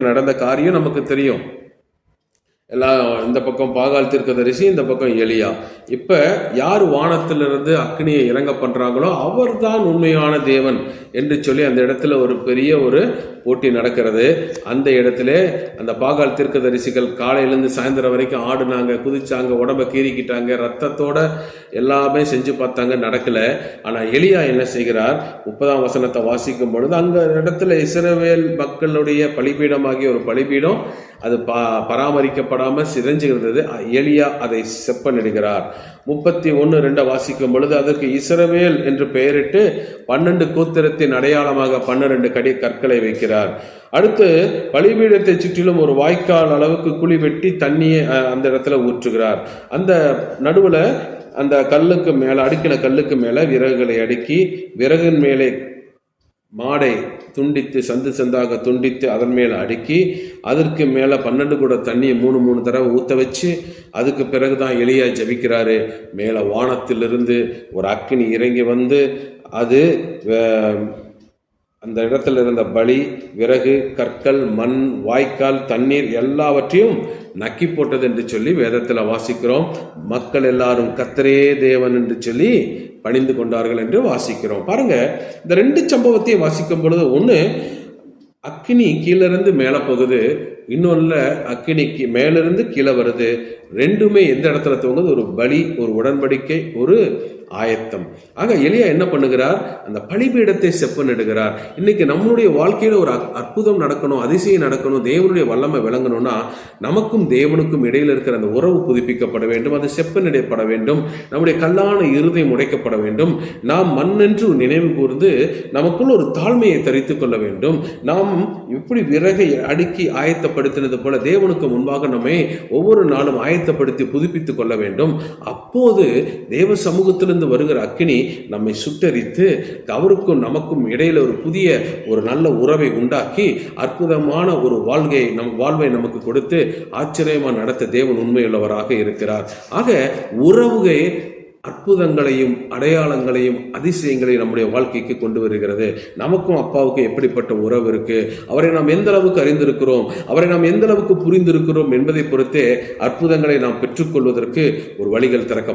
நடந்த காரியம் நமக்கு தெரியும். எல்லாம் இந்த பக்கம் பாகால் தீர்க்கதரிசி, இந்த பக்கம் எலியா. இப்ப யார் வானத்திலிருந்து அக்னியை இறங்க பண்றாங்களோ அவர் தான் உண்மையான தேவன் என்று சொல்லி அந்த இடத்துல ஒரு பெரிய ஒரு போட்டி நடக்கிறது. அந்த இடத்துல அந்த பாகால் தீர்க்கதரிசிகள் காலையிலேருந்து சாயந்தரம் வரைக்கும் ஆடுனாங்க, குதிச்சாங்க, உடம்ப கீறிக்கிட்டாங்க, ரத்தத்தோட எல்லாமே செஞ்சு பார்த்தாங்க, நடக்கல. ஆனா எலியா என்ன செய்கிறார்? 30ஆம் வசனத்தை வாசிக்கும் பொழுது அங்க இடத்துல இஸ்ரவேல் மக்களுடைய பலிபீடமாகிய ஒரு பலிபீடம் அது பராமரிக்கப்படாம சிதைஞ்சு இருந்தது. எலியா அதை செப்பனிடுகிறார். 31:2 வாசிக்கும் பொழுது அதற்கு இஸ்ரவேல் என்று பெயரிட்டு 12 கோத்திரத்தின் அடையாளமாக 12 கற்களை வைக்கிறார். அடுத்து பலிபீடத்தை சுற்றிலும் ஒரு வாய்க்கால் அளவுக்கு குழி வெட்டி தண்ணியை அந்த இடத்துல ஊற்றுகிறார். அந்த நடுவுல அந்த கல்லுக்கு மேல அடுக்கின கல்லுக்கு மேல விறகுகளை அடுக்கி விறகின் மேலே மாடை துண்டித்து சந்து சந்தாக துண்டித்து அதன் மேலே அடுக்கி அதற்கு மேலே 12 கூட தண்ணியை 3 தடவை ஊற்ற வச்சு அதுக்கு பிறகுதான் எலியா ஜபிக்கிறாரு. மேலே வானத்திலிருந்து ஒரு அக்கினி இறங்கி வந்து அது அந்த இடத்துல இருந்த பலி, விறகு, கற்கள், மண், வாய்க்கால், தண்ணீர் எல்லாவற்றையும் நக்கி போட்டது என்று சொல்லி வேதத்தில் வாசிக்கிறோம். மக்கள் எல்லாரும் கர்த்தரே தேவன் என்று சொல்லி பணிந்து கொண்டார்கள் என்று வாசிக்கிறோம். பாருங்க, இந்த 2 சம்பவத்தையும் வாசிக்கும் பொழுது ஒன்று அக்கினி கீழிருந்து மேலே போகுது, இன்னொன்று அக்கினிக்கு மேலிருந்து கீழே வருது. ரெண்டுமே எந்த இடத்துல தோங்குது? ஒரு பலி, ஒரு உடன்படிக்கை, ஒரு ஆயத்தம். ஆக எலியா என்ன பண்ணுகிறார்? அந்த பலிபீடத்தை செப்பனிடுகிறார். இன்னைக்கு நம்மளுடைய வாழ்க்கையில ஒரு அற்புதம் நடக்கணும், அதிசயம் நடக்கணும், தேவனுடைய வல்லமை விளங்கணும்னா நமக்கும் தேவனுக்கும் இடையில இருக்கிற அந்த உறவு புதுப்பிக்கப்பட வேண்டும், அது செப்பனிடப்பட வேண்டும், நம்முடைய கல்லான இருதயம் உடைக்கப்பட வேண்டும். நாம் மண்ணென்று நினைவு கூர்ந்து நமக்குள் ஒரு தாழ்மையை தரித்துக் கொள்ள வேண்டும். நாம் இப்படி விறகை அடுக்கி ஆயத்தப்படுத்தினது போல தேவனுக்கு முன்பாக நம்மை ஒவ்வொரு நாளும் ஆயத்தப்படுத்தி புதுப்பித்துக் கொள்ள வேண்டும். அப்போது தேவ சமூகத்திலிருந்து வருகிற அக்கினி நம்மை சுட்டரித்து அவருக்கும் நமக்கும் இடையில ஒரு புதிய ஒரு நல்ல உறவை உண்டாக்கி அற்புதமான ஒரு வாழ்வை நமக்கு கொடுத்து ஆச்சரியமா நடத்த தேவன் உண்மையுள்ளவராக இருக்கிறார். ஆக உறவுகை அற்புதங்களையும் அடையாளங்களையும் அதிசயங்களையும் நம்முடைய வாழ்க்கைக்கு கொண்டு வருகிறது. நமக்கும் அப்பாவுக்கும் எப்படிப்பட்ட உறவு இருக்கு, அவரை நாம் எந்த அளவுக்கு அறிந்திருக்கிறோம், அவரை நாம் எந்த அளவுக்கு புரிந்திருக்கிறோம் என்பதை பொறுத்தே அற்புதங்களை நாம் பெற்றுக்கொள்வதற்கு ஒரு வழிகள் திறக்க